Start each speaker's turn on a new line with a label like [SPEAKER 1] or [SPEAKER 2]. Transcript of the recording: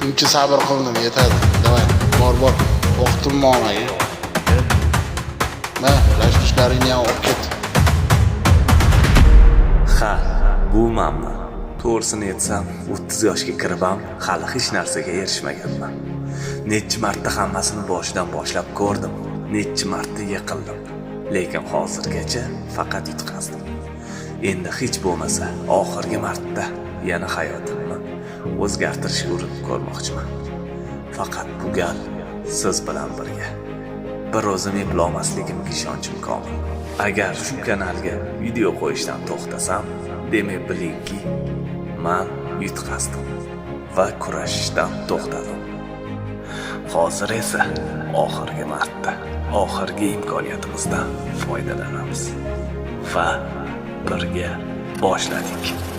[SPEAKER 1] Shuncha sabr qildim, yetadi. Davay, bor. O'qitimni olmay. Ma, tashvishlaringni ham olib ket.
[SPEAKER 2] Ha, bu manmi. To'g'risini aytsam, 30 yoshga kirib ham hali hech narsaga erishmaganman. Necha marta hammasini boshidan boshlab ko'rdim. Necha marta yiqildim. Lekin hozirgacha faqat yutqazdim. Endi hech bo'lmasa oxirgi marta yana hayotimni o'zgartirishga urinib ko'rmoqchiman. Faqat bu gal siz bilan birga. Bir o'zim eplolmasligimga ishonchim komil. Agar shu kanalga video qo'yishdan to'xtasam, demak bilingki, men yutqazdim va kurashishdan to'xtadim. Hozir esa oxirgi marta, oxirgi imkoniyatimizdan foydalanamiz va birga boshladik.